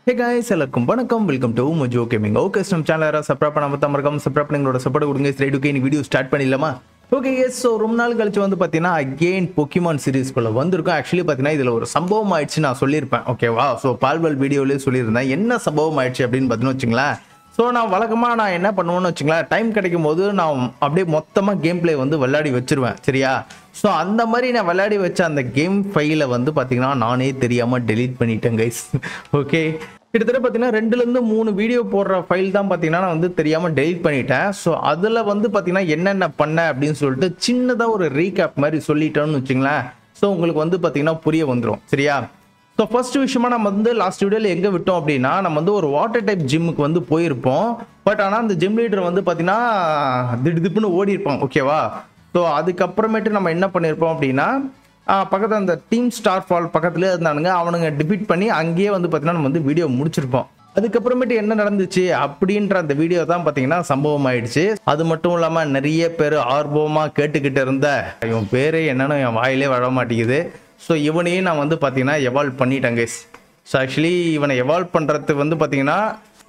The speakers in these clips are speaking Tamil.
Hey guys, எல்லாருக்கும் வணக்கம். Welcome to Mojo gaming. Okay, நம்ம சேனலை சப்ஸ்கிரைப் பண்ணாம தமர்க்கம் சப்ஸ்கிரைப் பண்ணீங்களோட சப்போர்ட் கொடுங்க. ஸ்ட்ரைட் ஓகே, இந்த வீடியோ ஸ்டார்ட் பண்ணிடலாமா? Okay yes. ஸோ ரொம்ப நாள் கழிச்சு வந்து பார்த்தீங்கன்னா அகெயின் பொக்கிமான் சீரீஸ்குள்ளே வந்திருக்கும். ஆக்சுவலி பார்த்தீங்கன்னா இதில் ஒரு சம்பவம் ஆயிடுச்சு நான் சொல்லியிருப்பேன். ஓகேவா? ஸோ பால்வல் வீடியோலேயே சொல்லியிருந்தேன் என்ன சம்பவம் ஆயிடுச்சு அப்படின்னு பார்த்தீங்கன்னா வச்சுங்களேன். ஸோ நான் வழக்கமாக நான் என்ன பண்ணுவேன்னு வச்சுங்களேன், டைம் கிடைக்கும் போது நான் அப்படியே மொத்தமாக கேம் பிளே வந்து விளையாடி வச்சிருவேன். சரியா? ஸோ அந்த மாதிரி நான் விளையாடி வச்ச அந்த கேம் ஃபைலை வந்து பார்த்தீங்கன்னா நானே தெரியாமல் டெலீட் பண்ணிட்டேன் கைஸ். ஓகே, கிட்டத்தட்ட பார்த்தீங்கன்னா 2லேருந்து 3 வீடியோ போடுற ஃபைல் தான் பார்த்தீங்கன்னா நான் வந்து தெரியாமல் டெலிட் பண்ணிட்டேன். ஸோ அதில் வந்து பார்த்தீங்கன்னா என்னென்ன பண்ணேன் அப்படின்னு சொல்லிட்டு சின்னதாக ஒரு ரீகேப் மாதிரி சொல்லிட்டோன்னு வச்சுங்களேன். ஸோ உங்களுக்கு வந்து பார்த்தீங்கன்னா புரிய வந்துடும். சரியா? ஸோ ஃபர்ஸ்ட் விஷயமா நம்ம வந்து லாஸ்ட் வீடியோவில் எங்கே விட்டோம் அப்படின்னா, நம்ம வந்து ஒரு வாட்டர் டைப் ஜிம்முக்கு வந்து போயிருப்போம். பட் ஆனால் அந்த ஜிம் லீடர் வந்து பார்த்தீங்கன்னா திடுப்புன்னு ஓடி இருப்பான். ஓகேவா? ஸோ அதுக்கப்புறமேட்டு நம்ம என்ன பண்ணியிருப்போம் அப்படின்னா, பக்கத்தில் அந்த டீம் ஸ்டார் ஃபால் பக்கத்துலேயே இருந்தானுங்க, அவனுங்க டிபீட் பண்ணி அங்கேயே வந்து பார்த்தீங்கன்னா நம்ம வந்து வீடியோ முடிச்சிருப்போம். அதுக்கப்புறமேட்டு என்ன நடந்துச்சு அப்படின்ற அந்த வீடியோ தான் பார்த்தீங்கன்னா சம்பவம் ஆயிடுச்சு. அது மட்டும் இல்லாமல் நிறைய பேர் ஆர்வமாக கேட்டுக்கிட்டு இருந்த இவன் பேர் என்னன்னு என் வாயிலே வர மாட்டேங்குது. ஸோ இவனையும் நான் வந்து பார்த்தீங்கன்னா எவால்வ் பண்ணிட்டேன் கைஸ். ஸோ ஆக்சுவலி இவனை எவால்வ் பண்ணுறதுக்கு வந்து பார்த்தீங்கன்னா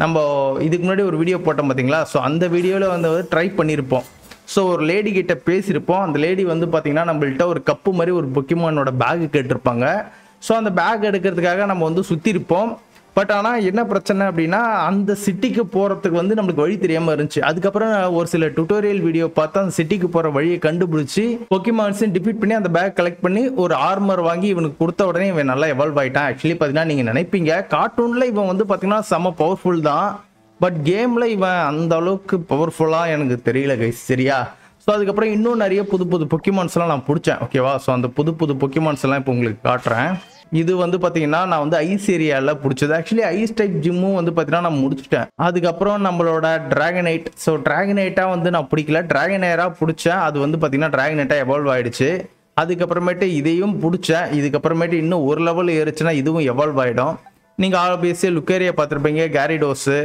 நம்ம இதுக்கு முன்னாடி ஒரு வீடியோ போட்டோம் பார்த்தீங்களா? ஸோ அந்த வீடியோவில் வந்து ட்ரை பண்ணியிருப்போம். ஸோ ஒரு லேடி கிட்ட பேசியிருப்போம். அந்த லேடி வந்து பார்த்தீங்கன்னா நம்மள்கிட்ட ஒரு கப்பு மாதிரி ஒரு பொக்கிமானோட பேக் கேட்டிருப்பாங்க. ஸோ அந்த பேக் எடுக்கிறதுக்காக நம்ம வந்து சுற்றிருப்போம். பட் ஆனால் என்ன பிரச்சனை அப்படின்னா, அந்த சிட்டிக்கு போகிறதுக்கு வந்து நம்மளுக்கு வழி தெரியாமல் இருந்துச்சு. அதுக்கப்புறம் ஒரு சில டுட்டோரியல் வீடியோ பார்த்து அந்த சிட்டிக்கு போகிற வழியை கண்டுபிடிச்சி பொக்கிமான்ஸையும் டிஃபீட் பண்ணி அந்த பேக் கலெக்ட் பண்ணி ஒரு ஆர்மர் வாங்கி இவனுக்கு கொடுத்த உடனே இவன் நல்லா எவால்வ் ஆகிட்டான். ஆக்சுவலி பார்த்தீங்கன்னா நீங்கள் நினைப்பீங்க கார்ட்டூனில் இவன் வந்து பார்த்தீங்கன்னா செம்ம பவர்ஃபுல் தான். பட் கேமில் இவன் அந்த அளவுக்கு பவர்ஃபுல்லாக எனக்கு தெரியல கைஸ். சரியா? ஸோ அதுக்கப்புறம் இன்னும் நிறைய புது புது பொக்கிமான்ஸ்லாம் நான் பிடிச்சேன். ஓகேவா? ஸோ அந்த புது புது பொக்கிமான்ஸ் எல்லாம் இப்போ உங்களுக்கு காட்டுறேன். இது வந்து பார்த்தீங்கன்னா நான் வந்து ஐஸ் ஏரியாவில் பிடிச்சது. ஆக்சுவலி ஐஸ் டைப் ஜிம்மும் வந்து பார்த்தீங்கன்னா நான் முடிச்சிட்டேன். அதுக்கப்புறம் நம்மளோட டிராகனைட். ஸோ டிராகனைட்டாக வந்து நான் பிடிக்கல, டிராகனேராக பிடிச்சேன். அது வந்து பார்த்தீங்கன்னா டிராகனைட்டாக எவால்வ் ஆகிடுச்சு. அதுக்கப்புறமேட்டு இதையும் பிடிச்சேன். இதுக்கப்புறமேட்டு இன்னும் ஒரு லெவல் ஏறிச்சுன்னா இதுவும் எவால்வ் ஆகிடும். நீங்கள் ஆல்பிஎஸ்சி லுக்கேரியா பார்த்துருப்பீங்க, கேரிடோஸு.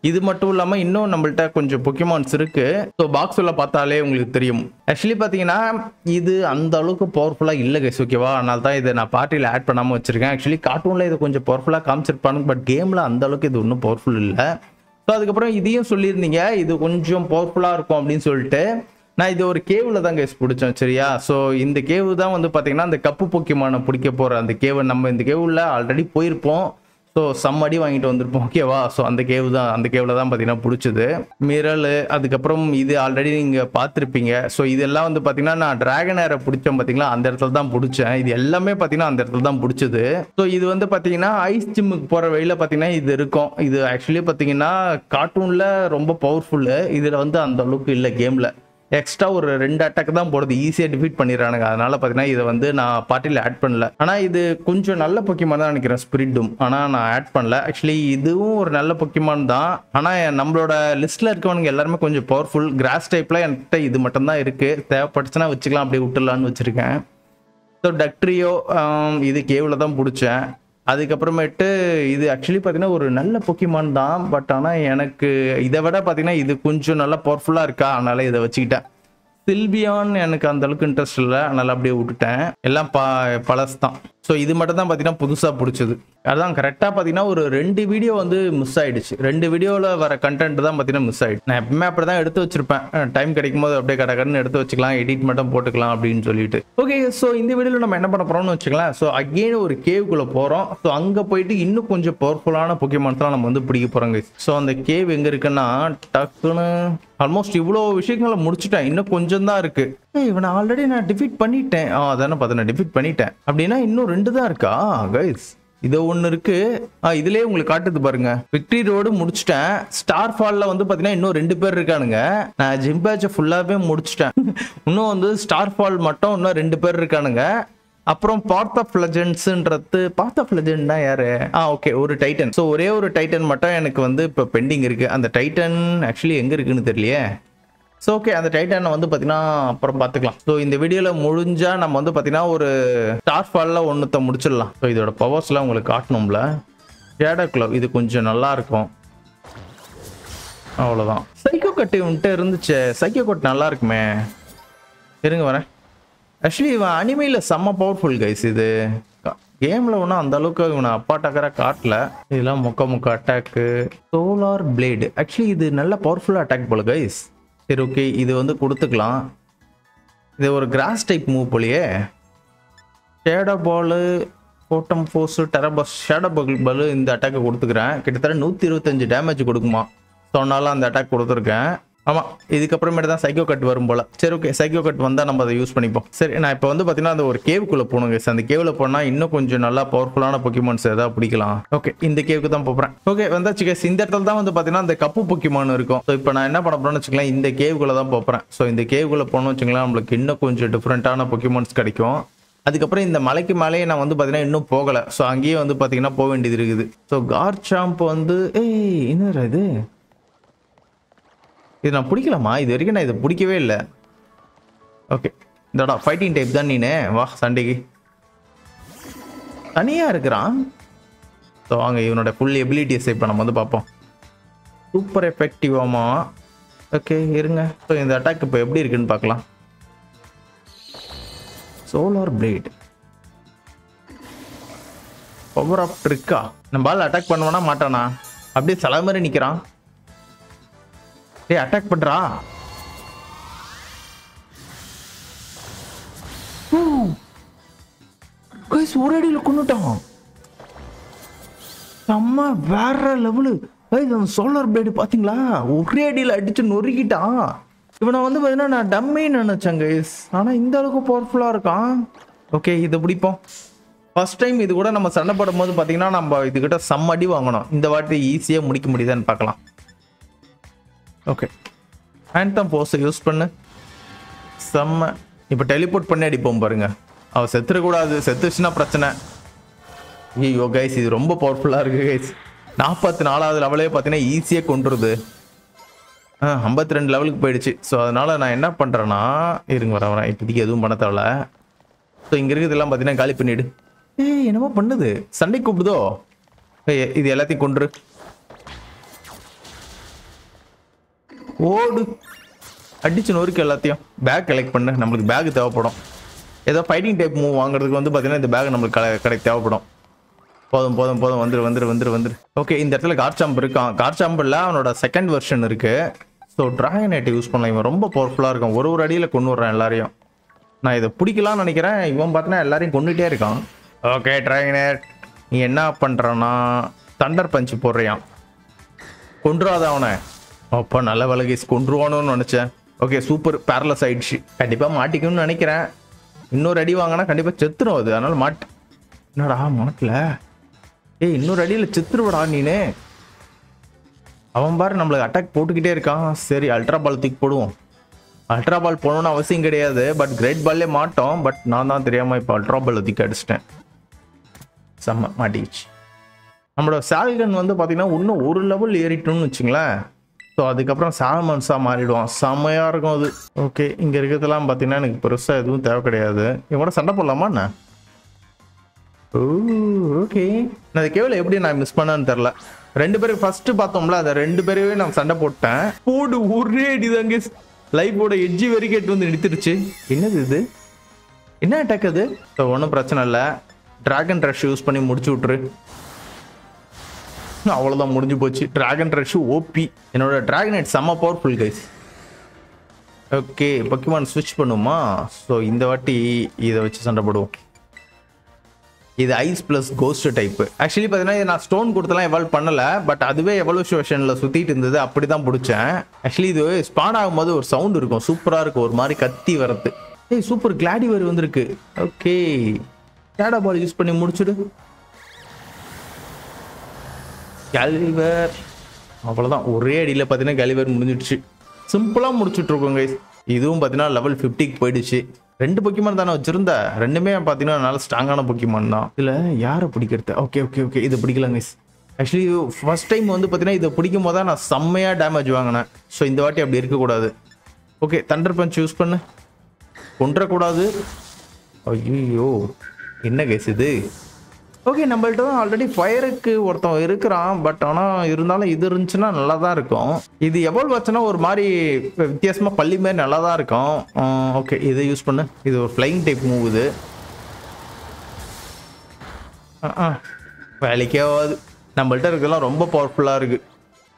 இது மட்டும் இல்லாமல் இன்னும் நம்மள்ட்ட கொஞ்சம் பொக்கிமான்ஸ் இருக்கு. ஸோ பாக்ஸ் உள்ள பார்த்தாலே உங்களுக்கு தெரியும். ஆக்சுவலி பார்த்தீங்கன்னா இது அந்த அளவுக்கு பவர்ஃபுல்லாக இல்லை கைஸ். ஓகேவா? அதனால தான் இதை நான் பார்ட்டியில் ஆட் பண்ணாமல் வச்சிருக்கேன். ஆக்சுவலி கார்ட்டூனில் இது கொஞ்சம் பவர்ஃபுல்லாக காமிச்சிருப்பாங்க. பட் கேமில் அந்த அளவுக்கு இது ஒன்றும் பவர்ஃபுல் இல்லை. ஸோ அதுக்கப்புறம் இதையும் சொல்லியிருந்தீங்க இது கொஞ்சம் பவர்ஃபுல்லாக இருக்கும் அப்படின்னு சொல்லிட்டு நான் இது ஒரு கேவில் தான் கைஸ் பிடிச்சேன். சரியா? ஸோ இந்த கேவு தான் வந்து பார்த்தீங்கன்னா அந்த கப்பு பொக்கிமான பிடிக்க போகிற அந்த கேவை நம்ம இந்த கேவில் ஆல்ரெடி போயிருப்போம். ஸோ சம்மடி வாங்கிட்டு வந்திருப்போம். ஓகேவா? ஸோ அந்த கேவில் தான் பார்த்தீங்கன்னா பிடிச்சது. மிரல், அதுக்கப்புறம் இது ஆல்ரெடி நீங்கள் பார்த்துருப்பீங்க. ஸோ இதெல்லாம் வந்து பார்த்தீங்கன்னா நான் டிராகனேரை பிடிச்சேன் பார்த்தீங்களா, அந்த இடத்துல தான் பிடிச்சேன். இது எல்லாமே பார்த்தீங்கன்னா அந்த இடத்துல தான் பிடிச்சது. ஸோ இது வந்து பார்த்தீங்கன்னா ஐஸ் ஜிம்முக்கு போகிற வழியில் பார்த்தீங்கன்னா இது இருக்கும். இது ஆக்சுவலி பார்த்தீங்கன்னா கார்ட்டூனில் ரொம்ப பவர்ஃபுல்லு. இதில் வந்து அந்த அளவுக்கு இல்லை. கேமில் எக்ஸ்ட்ரா ஒரு 2 அட்டாக் தான் போடுறது, ஈஸியாக டிஃபீட் பண்ணிடுறானுங்க. அதனால பார்த்தீங்கன்னா இதை வந்து நான் பார்ட்டியில் ஆட் பண்ணல. ஆனால் இது கொஞ்சம் நல்ல பொக்கிமான் தான் நினைக்கிறேன், ஸ்பிரிட்டும். ஆனால் நான் ஆட் பண்ணல. ஆக்சுவலி இதுவும் ஒரு நல்ல பொக்கிமான் தான். ஆனால் நம்மளோட லிஸ்ட்டில் இருக்கவனுங்க எல்லாருமே கொஞ்சம் பவர்ஃபுல். கிராஸ் டைப்பில் என்கிட்ட இது மட்டும்தான் இருக்குது. தேவைப்பட்டுச்சுன்னா வச்சுக்கலாம், அப்படியே விட்டுடலான்னு வச்சுருக்கேன். ஸோ டக்ட்ரியோ இது கேவில் தான் பிடிச்சேன். அதுக்கப்புறமேட்டு இது ஆக்சுவலி பார்த்தீங்கன்னா ஒரு நல்ல பொக்கிமான் தான். பட் ஆனால் எனக்கு இதை விட பார்த்தீங்கன்னா இது கொஞ்சம் நல்லா பவர்ஃபுல்லாக இருக்கா, அதனால இதை வச்சுக்கிட்டேன். சில்பியான் எனக்கு அந்த அளவுக்கு இன்ட்ரெஸ்ட் இல்லை, அதனால அப்படியே விட்டுட்டேன். எல்லாம் பழசு தான். ஸோ இது மட்டும் தான் பார்த்தீங்கன்னா புதுசாக பிடிச்சது. அதான் கரெக்டாக பார்த்தீங்கன்னா ஒரு 2 வீடியோ வந்து மிஸ் ஆயிடுச்சு. 2 வீடியோவில் வர கண்டென்ட் தான் பார்த்தீங்கன்னா மிஸ் ஆயிடுச்சு. நான் எப்பவுமே அப்படி தான் எடுத்து வச்சிருப்பேன். டைம் கிடைக்கும் போது அப்படியே கடன்னு எடுத்து வச்சுக்கலாம், எடிட் மட்டும் போட்டுக்கலாம் அப்படின்னு சொல்லிட்டு. ஓகே, ஸோ இந்த வீடியோவில் நம்ம என்ன பண்ண போறோம்னு வச்சுக்கலாம். ஸோ அகெயின் ஒரு கேவுக்குள்ளே போகிறோம். ஸோ அங்கே போயிட்டு இன்னும் கொஞ்சம் பவர்ஃபுல்லான பொக்கிமான்ஸ்லாம் நம்ம வந்து பிடிக்க போகிறோங்க. ஸோ அந்த கேவ் எங்கே இருக்குன்னா டக்குன்னு ஆல்மோஸ்ட் இவ்வளோ விஷயங்களை முடிச்சுட்டேன். இன்னும் கொஞ்சம் தான் இருக்கு. இவனை ஆல்ரெடி நான் டிஃபீட் பண்ணிட்டேன். அதானே பார்த்து நான் டிஃபீட் பண்ணிட்டேன். அப்படின்னா இன்னும் 2 தான் இருக்கா கைஸ்? இது ஒன்று இருக்கு. இதுலேயே உங்களுக்கு காட்டுது பாருங்க. விக்டரி ரோடு முடிச்சுட்டேன். ஸ்டார் ஃபாலில் வந்து பார்த்தீங்கன்னா இன்னும் 2 பேர் இருக்கானுங்க. நான் ஜிம் பேட்சை ஃபுல்லாகவே முடிச்சுட்டேன். இன்னும் வந்து ஸ்டார் ஃபால் மட்டும் இன்னும் 2 பேர் இருக்கானுங்க. அப்புறம் பாத் ஆஃப் லெஜெண்ட்ஸ்ன்றது, பாத் ஆஃப் லெஜெண்ட்னா யாரு? ஓகே, ஒரு டைட்டன். ஸோ ஒரே ஒரு டைட்டன் மட்டும் எனக்கு வந்து இப்போ பெண்டிங் இருக்கு. அந்த டைட்டன் ஆக்சுவலி எங்கே இருக்குன்னு தெரியலையே. ஸோ ஓகே, அந்த டைட்டனை வந்து பார்த்தீங்கன்னா அப்புறம் பார்த்துக்கலாம். ஸோ இந்த வீடியோவில் முடிஞ்சால் நம்ம வந்து பார்த்தீங்கன்னா ஒரு ஸ்டார் ஃபாலில் ஒன்றுத்த முடிச்சிடலாம். ஸோ இதோட பவர்ஸ்லாம் உங்களுக்கு காட்டணும்ல. ஷேடோ க்ளவ் இது கொஞ்சம் நல்லா இருக்கும். அவ்வளோதான். சைக்கோ கட்டு வந்துட்டு இருந்துச்சு. சைக்கோ கட் நல்லா இருக்குமே. இருங்க வரேன். ஆக்சுவலி இவன் அனிமையில் செம்ம பவர்ஃபுல் கைஸ். இது கேமில் ஒன்றும் அந்த அளவுக்கு இவனை அப்பா அட்டாக்கராக காட்டல. இதெல்லாம் மொக்க அட்டாக்கு. சோலார் பிளேடு ஆக்சுவலி இது நல்ல பவர்ஃபுல்லாக அட்டாக் போல கைஸ். சரி ஓகே, இது வந்து கொடுத்துக்கலாம். இது ஒரு கிராஸ் டைப் மூவ் போலியே. ஷேடோ பாலு, கோட்டம் ஃபோர்ஸு, டெரபஸ், ஷேடோ பால் இந்த அட்டாக்கை கொடுத்துக்கிறேன். கிட்டத்தட்ட 125 டேமேஜ் கொடுக்குமா. சொன்னாலும் அந்த அட்டாக் கொடுத்துருக்கேன். ஆமாம், இதுக்கப்புறமேட்டு தான் சைக்கோ கட் வரும் போல். சரி ஓகே, சைக்கோ கட் வந்தால் நம்ம அதை யூஸ் பண்ணிப்போம். சரி, நான் இப்போ வந்து பார்த்தீங்கன்னா அந்த ஒரு கேவுக்குள்ளே போகணுங்க. அந்த கேவில் போனால் இன்னும் கொஞ்சம் நல்லா பவர்ஃபுல்லான பொக்கிமான்ஸ் ஏதாவது பிடிக்கலாம். ஓகே, இந்த கேவுக்கு தான் போகிறேன். ஓகே வந்தாச்சு கேஸ். இந்த இடத்துல தான் வந்து பார்த்தீங்கன்னா அந்த கப்பு பொக்கிமான் இருக்கும். ஸோ இப்போ நான் என்ன பண்ண போகிறேன்னு வச்சுக்கலாம், இந்த கேவுக்குள்ளே தான் போகிறேன். ஸோ இந்த கேவுக்குள்ளே போகணும்னு வச்சுக்கலாம், நம்மளுக்கு இன்னும் கொஞ்சம் டிஃப்ரெண்ட்டான பொக்கிமான்ஸ் கிடைக்கும். அதுக்கப்புறம் இந்த மலைக்கு மேலேயே நான் வந்து பார்த்தீங்கன்னா இன்னும் போகலை. ஸோ அங்கேயே வந்து பார்த்தீங்கன்னா போக வேண்டியது இருக்குது. ஸோ கார்சாம்ப் வந்து என்ன இது நான் பிடிக்கலாமா? இது வரைக்கும் நான் இதை பிடிக்கவே இல்லை. ஓகே, இந்தடா ஃபைட்டிங் டைப் தான் நீனே. வா சண்டைக்கு. தனியாக இருக்கிறான். ஸோ வாங்க இவனோட ஃபுல் எபிலிட்டிஸை இப்போ நம்ம வந்து பார்ப்போம். சூப்பர் எஃபெக்டிவாமா. ஓகே இருங்க. ஸோ இந்த அட்டாக் இப்போ எப்படி இருக்குன்னு பார்க்கலாம். சோலார் பிளேட் பவர் ஆஃப் ட்ரிக்கா. நம்ம ஆள் அட்டாக் பண்ணுவானா மாட்டானா? அப்படியே சில மாதிரி நிற்கிறான். அட்டாக் பண்றா. ஒரு அடியில் கொண்டுட்டான். செம்ம வேற லெவலு. சோலார் பிளேடு பாத்தீங்களா? ஒரே அடியில் அடிச்சு நொறுக்கிட்டான். இவனை வந்து பார்த்தீங்கன்னா நான் டம்மின்னு நினைச்சேன் கைஸ். ஆனால் இந்த அளவுக்கு பவர்ஃபுல்லாக இருக்கான். ஓகே, இதை பிடிப்போம். ஃபர்ஸ்ட் டைம் இது கூட நம்ம சண்டை போடும் போது பார்த்தீங்கன்னா நம்ம இதுகிட்ட செம்ம அடி வாங்கணும். இந்த வாட்டி ஈஸியாக முடிக்க முடியுதான்னு பார்க்கலாம். ஓகே, ஆண்டம் ஃபோர்ஸை யூஸ் பண்ணு. செம்ம. இப்போ டெலிபோர்ட் பண்ணி அடிப்போம் பாருங்க. அவள் செத்துடக்கூடாது. செத்துச்சுன்னா பிரச்சனை. ஐயோ கைஸ், இது ரொம்ப பவர்ஃபுல்லாக இருக்குது கைஸ். 44வது லெவலே பார்த்தீங்கன்னா ஈஸியாக கொண்டுருது. 52 லெவலுக்கு போயிடுச்சு. ஸோ அதனால் நான் என்ன பண்ணுறேன்னா, இருங்க வரேன். இப்போதைக்கு எதுவும் பண்ண தேவையில்ல. ஸோ இங்கே இருக்கிறதெல்லாம் பார்த்தீங்கன்னா காலி பண்ணிவிடு. என்னமோ பண்ணுது, சண்டை கூப்பிடுதோ. இது எல்லாத்தையும் கொண்டுரு. ஓடு, அடிச்சு நொறுக்கு எல்லாத்தையும். பேக் கலெக்ட் பண்ணு. நம்மளுக்கு பேக் தேவைப்படும். ஏதோ ஃபைட்டிங் டைப் மூவ் வாங்குறதுக்கு வந்து பார்த்தீங்கன்னா இந்த பேக் நம்மளுக்கு கிடைக்க தேவைப்படும். போதும் வந்துரு. ஓகே, இந்த இடத்துல கார்சாம்ப் இருக்கான். கார்சாம்ப் இல்லை, அவனோட செகண்ட் வெர்ஷன் இருக்கு. ஸோ டிராகனைட்டை யூஸ் பண்ணலாம். இவன் ரொம்ப பவர்ஃபுல்லாக இருக்கான். ஒரு அடியில் கொண்டு வர்றான் எல்லாரையும். நான் இதை பிடிக்கலாம்னு நினைக்கிறேன். இவன் பார்த்தீங்கன்னா எல்லாரையும் கொண்டுகிட்டே இருக்கான். ஓகே டிராகனைட், நீ என்ன பண்ணுறான்னா தண்டர் பஞ்ச் போடுறியான். கொண்டுறாத அவனை. அப்போ நல்ல விலகேஸ் கொண்டுருவானோன்னு நினச்சேன். ஓகே சூப்பர், பேரலஸ் ஆயிடுச்சு. கண்டிப்பாக மாட்டிக்கணும்னு நினைக்கிறேன். இன்னொரு அடி வாங்கினா கண்டிப்பாக செத்துரும் அது. அதனால என்னடா மாட்டல. இன்னொரு அடியில் செத்துருவடா நீனு. அவன் பாரு நம்மளுக்கு அட்டாக் போட்டுக்கிட்டே இருக்கான். சரி, அல்ட்ரா பால் தூக்கி போடுவோம். அல்ட்ரா பால் போகணுன்னு அவசியம் கிடையாது. பட் கிரேட் பால்லே மாட்டோம். பட் நான் தான் தெரியாமல் இப்போ அல்ட்ரா பால் தூக்கி அடிச்சிட்டேன். செம்ம மாட்டிக்கிச்சு. நம்மளோட சால்கன் வந்து பார்த்தீங்கன்னா இன்னும் ஒரு லெவல் ஏறிட்டோம்னு வச்சுங்களேன். ஸோ அதுக்கப்புறம் சால்மன்ஸாக மாறிடுவான். செம்மையாக இருக்கும் அது. ஓகே, இங்கே இருக்கிறதெல்லாம் பார்த்தீங்கன்னா எனக்கு பெருசாக எதுவும் தேவை கிடையாது. இவங்க சண்டை போடலாமா என்ன? ஓகே, நான் அது கேவல எப்படி நான் மிஸ் பண்ணான்னு தெரில. 2 பேரும் ஃபர்ஸ்ட் பார்த்தோம்ல, அதை 2 பேருமே நான் சண்டை போட்டேன். போடு, ஒரே அடிதாங்க. லைஃபோட எட்ஜி வரைக்கும் எட்டு வந்து நிறுத்திடுச்சு. என்னது இது? என்ன அட்டாக் அது? ஸோ ஒன்றும் பிரச்சனை இல்லை. டிராகன் ரஷ் யூஸ் பண்ணி முடிச்சு விட்ரு. அவ்வளோதான், முடிஞ்சு போச்சு. Dragon rush OP. என்னோட டிராகனைட் செம்ம பவர்ஃபுல் கைஸ். ஓகே, பொக்கிமான் ஸ்விட்ச் பண்ணுமா? ஸோ இந்த வாட்டி இதை வச்சு சண்டை போடுவோம். இது ice plus ghost type. Actually பார்த்தீங்கன்னா நான் ஸ்டோன் கொடுத்தலாம் எவால்வ் பண்ணல. பட் அதுவே எவல்யூஷனில் சுற்றிட்டு இருந்தது. அப்படி தான் பிடிச்சேன். ஆக்சுவலி இது ஸ்பான் ஆகும்போது ஒரு சவுண்ட் இருக்கும். சூப்பராக இருக்கும். ஒரு மாதிரி கத்தி வரது. சூப்பர் கிளாடிவர் வந்திருக்கு. ஓகே, ஷேடோ பால் யூஸ் பண்ணி முடிச்சுடு. கேலிவர் அவ்வளோதான். ஒரே அடியில் பார்த்தீங்கன்னா கேலிவர் முடிஞ்சிடுச்சு. சிம்பிளாக முடிச்சுட்டு இருக்கோம் கைஸ். இதுவும் பார்த்தீங்கன்னா லெவல் 50க்கு போயிடுச்சு. 2 பொக்கிமான் தானே வச்சிருந்த. 2மே பார்த்தீங்கன்னா நல்ல ஸ்ட்ராங்கான பொக்கிமான் தான். இதில் யாரை பிடிக்கிறது? ஓகே இது பிடிக்கலாம் கைஸ். ஆக்சுவலி ஃபர்ஸ்ட் டைம் வந்து பார்த்தீங்கன்னா இதை பிடிக்கும் போது தான் நான் செம்மையாக டேமேஜ் வாங்கினேன். ஸோ இந்த வாட்டி அப்படி இருக்கக்கூடாது. ஓகே, தண்டர் பஞ்ச் யூஸ் பண்ணு. கொன்றக்கூடாது. ஐயோ என்ன கைஸ் இது? ஓகே, நம்மள்ட்ட ஆல்ரெடி ஃபயருக்கு ஒருத்தன் இருக்கிறான். பட் ஆனால் இருந்தாலும் இது இருந்துச்சுன்னா நல்லா தான் இருக்கும். இது எவ்வளோ வச்சுன்னா ஒரு மாதிரி வித்தியாசமாக பள்ளி மாதிரி நல்லா தான் இருக்கும். ஓகே, இதை யூஸ் பண்ணு. இது ஒரு ஃப்ளைங் டைப் மூவ். இது வேலைக்கே ஆகாது. நம்மள்ட்ட இருக்கலாம் ரொம்ப பவர்ஃபுல்லாக இருக்குது.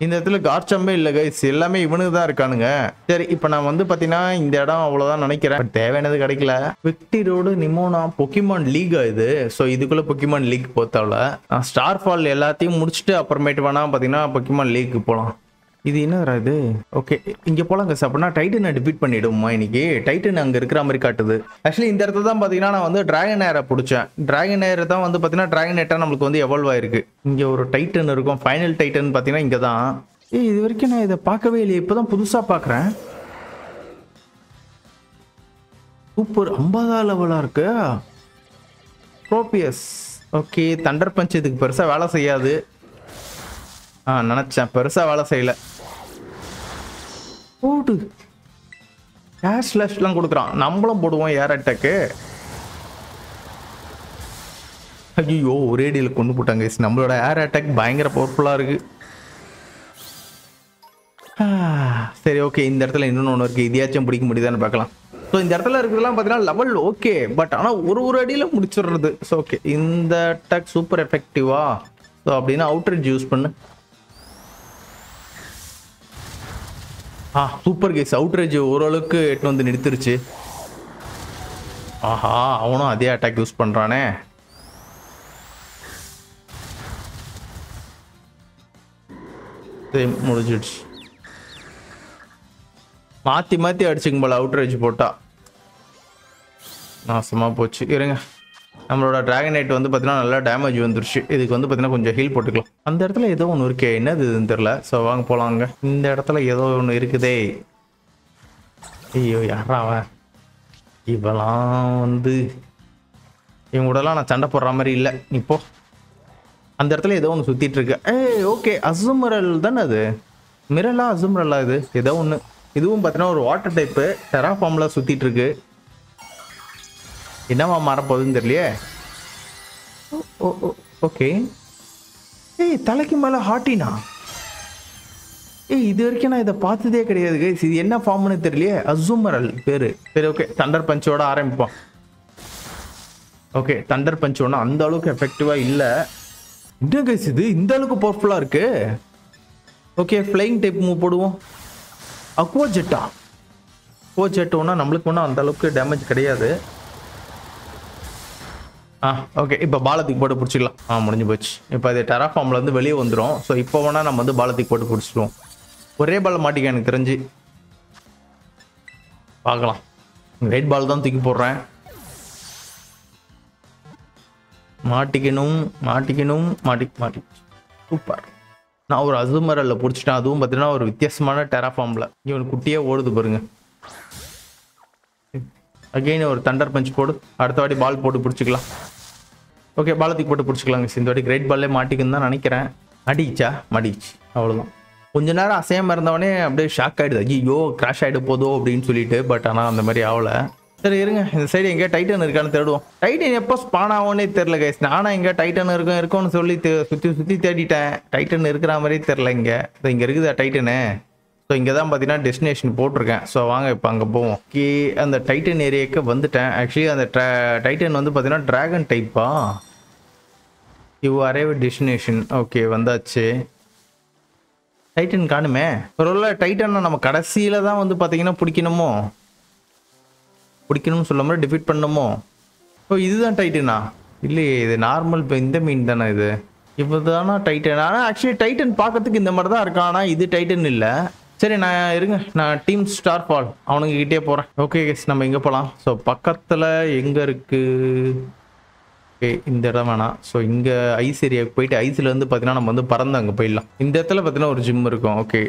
இந்த இடத்துல கார்ச்சம்பே இல்லை கைஸ், எல்லாமே இவனுக்கு தான் இருக்கானுங்க. சரி, இப்போ நான் வந்து பார்த்தீங்கன்னா இந்த இடம் அவ்வளோதான் நினைக்கிறேன். பட் தேவையானது கிடைக்கல. விக்டி ரோடு நிமோனா பொக்கிமான் லீகா இது. ஸோ இதுக்குள்ளே பொக்கிமான் லீக் போத்தாவில் நான் ஸ்டார் ஃபால் எல்லாத்தையும் முடிச்சுட்டு அப்புறமேட்டு வேணா பார்த்தீங்கன்னா பொக்கிமான் லீக்கு போகலாம். இது என்ன இது? ஓகே, இங்கே போகலாம் கைஸ். அப்படின்னா டைட்டனை டிஃபீட் பண்ணிவிடுமா இன்னைக்கு? டைட்டன் அங்கே இருக்கிற மாதிரி காட்டுது. ஆக்சுவலி இந்த இடத்துல தான் பார்த்தீங்கன்னா நான் வந்து டிராகன் ஏரை பிடிச்சேன். டிராகன் ஏரை தான் வந்து பார்த்தீங்கன்னா டிராகன் ஏட்டா நம்மளுக்கு வந்து எவால்வ் ஆயிருக்கு. இங்கே ஒரு டைட்டன் இருக்கும். ஃபைனல் டைட்டன் பார்த்தீங்கன்னா இங்கே தான். இது வரைக்கும் நான் இதை பார்க்கவே இல்லையே, இப்போ தான் புதுசாக பார்க்குறேன். சூப்பர், 50 லெவலாக இருக்கு. ப்ரோபியஸ். ஓகே, தண்டர் பஞ்ச் இதுக்கு பெருசாக வேலை செய்யாது. நினச்சேன் பெருசாக வேலை செய்யலை. போடு கேஷ் ஸ்லாஷ்லாம் கொடுக்குறான். நம்மளும் போடுவோம் ஏர் அட்டாக்கு. ஐயோ, ஒரே டீல் கொண்டு போட்டாங்க. நம்மளோட ஏர் அட்டாக் பயங்கர பவர்ஃபுல்லாக இருக்கு. சரி, ஓகே, இந்த இடத்துல இன்னொன்று இருக்குது. இதையாச்சும் பிடிக்க முடியுதான்னு பார்க்கலாம். ஸோ இந்த இடத்துல இருக்கிறதுலாம் பார்த்தீங்கன்னா லெவல் ஓகே, பட் ஆனால் ஒரு அடியில் முடிச்சிடுறது. ஸோ ஓகே, இந்த அட்டாக் சூப்பர் எஃபெக்டிவா. ஸோ அப்படின்னா அவுட்ரேஜ் யூஸ் பண்ணு. Super case. அவுட்ரேஜ் ஓரளவுக்கு எட்டு வந்து நிறுத்திருச்சு. ஆஹா, அவனும் அதே அட்டாக் யூஸ் பண்ணுறானே. முடிஞ்சிடுச்சு. மாற்றி மாற்றி அடிச்சுங்க போல அவுட்ரேஜ் போட்டா. நாசமாக போச்சு. இருங்க, நம்மளோட டிராகனைட் வந்து பார்த்தீங்கன்னா நல்லா டேமேஜ் வந்துருச்சு. இதுக்கு வந்து பார்த்தீங்கன்னா கொஞ்சம் ஹீல் போட்டுக்கலாம். அந்த இடத்துல ஏதோ ஒன்று இருக்கே, என்னது இதுன்னு தெரில. ஸோ வாங்க போகலாங்க. இந்த இடத்துல ஏதோ ஒன்று இருக்குதே. ஐயோ, யாராவன் இவெல்லாம் வந்து இவங்க கூடலாம் நான் சண்டை போடுற மாதிரி இல்லை. இப்போ அந்த இடத்துல ஏதோ ஒன்று சுற்றிட்டு இருக்கு. ஓகே, அசுமரல் தானே அது? மிரலா அசுமரலா? இது ஏதோ ஒன்று. இதுவும் பார்த்தீங்கன்னா ஒரு வாட்டர் டைப்பு டெராஃபார்மில் சுற்றிட்டு இருக்கு. என்னவா மாறப்போகுதுன்னு தெரியலையே. ஓகே, தலைக்கு மேலே ஹாட்டினா? இது வரைக்கும் நான் இதை பார்த்ததே கிடையாது கைஸ். இது என்ன ஃபார்ம்னு தெரியலையே. அசுமரல் பேரு. சரி, ஓகே, தண்டர் பஞ்சோட ஆரம்பிப்போம். ஓகே, தண்டர் பஞ்ச் ஒன்று அந்த அளவுக்கு எஃபெக்டிவாக இல்லை. என்ன கைஸ் இது இந்த அளவுக்கு பவர்ஃபுல்லாக இருக்கு? ஓகே, ஃப்ளைங் டைப் மூவ் போடுவோம். அக்வா ஜெட்டா? அக்வா ஜெட் ஒன்றா நம்மளுக்கு ஒன்றும் அந்த அளவுக்கு டேமேஜ் கிடையாது. ஓகே, இப்போ பாலத்துக்கு போட்டு பிடிச்சிக்கலாம். முடிஞ்சு போச்சு. இப்போ அது டெராஃபார்ம்லேருந்து வெளியே வந்துடும். ஸோ இப்போ வேணால் நம்ம வந்து பாலத்துக்கு போட்டு பிடிச்சிடுவோம். ஒரே பால் மாட்டிக்க எனக்கு தெரிஞ்சு. பார்க்கலாம். ரெட் பால் தான் தூக்கி போடுறேன். மாட்டிக்கணும் மாட்டி. சூப்பர். நான் ஒரு அசுமரலில் பிடிச்சிட்டேன். அதுவும் பார்த்தீங்கன்னா ஒரு வித்தியாசமான டெராஃபார்மில். இவன் குட்டியே ஓடுது பாருங்க. அகெயின் ஒரு தண்டர் பஞ்ச் போடு. அடுத்த வாட்டி பால் போட்டு பிடிச்சிக்கலாம். ஓகே, பாலத்துக்கு போட்டு பிடிச்சிக்கலாங்க. இந்த வாட்டி கிரேட் பால்லே மாட்டிக்குன்னு தான் நினைக்கிறேன். மாட்டிச்சு. அவ்வளோதான். கொஞ்ச நேரம் அசையாமல் இருந்தவனே அப்படியே ஷாக் ஆகிடுது. ஐயோ, கிராஷ் ஆகிட்டு போதோ அப்படின்னு சொல்லிட்டு. பட் ஆனால் அந்த மாதிரி ஆகலை. சரி, இருங்க, இந்த சைடு எங்கேயா டைட்டன் இருக்கான்னு தேடுவோம். டைட்டன் எப்போ ஸ்பான் ஆகும்னே தெரில கைஸ். நானும் எங்கே டைட்டன் இருக்கும்னு சொல்லி சுற்றி தேடிட்டேன். டைட்டன் இருக்கிற மாதிரியே தெரில. இங்கே இருக்குதா டைட்டனு? ஸோ இங்கே தான் பார்த்தீங்கன்னா டெஸ்டினேஷன் போட்டிருக்கேன். ஸோ வாங்க இப்போ அங்கே போவோம். ஓகே, அந்த டைட்டன் ஏரியாவுக்கு வந்துட்டேன். ஆக்சுவலி அந்த டைட்டன் வந்து பார்த்தீங்கன்னா டிராகன் டைப்பா. You arrive destination. ஓகே, வந்தாச்சு. டைட்டன் காணுமே. ஒரு டைட்டனை நம்ம கடைசியில் தான் வந்து பார்த்தீங்கன்னா பிடிக்கணும்னு சொல்ல மாதிரி டிஃபீட் பண்ணணுமோ? இதுதான் டைட்டனா? இல்லையே, இது நார்மல். இப்போ இந்த மீன் தானே இது? இப்போ தானே டைட்டன். ஆனால் ஆக்சுவலி டைட்டன் பார்க்கறதுக்கு இந்த மாதிரி தான் இருக்கான். ஆனால் இது டைட்டன் இல்லை. சரி, நான் டீம் ஸ்டார் ஃபால் அவனுங்க கிட்டே போகிறேன். ஓகே கேஸ், நம்ம எங்கே போகலாம்? ஸோ பக்கத்தில் எங்கே இருக்குது? ஓகே, இந்த இடம் வேணாம். ஸோ இங்கே ஐஸ் ஏரியாவுக்கு போயிட்டு ஐஸ்லேருந்து பார்த்தீங்கன்னா நம்ம வந்து பறந்து அங்கே போயிடலாம். இந்த இடத்துல பார்த்தீங்கன்னா ஒரு ஜிம் இருக்கும். ஓகே,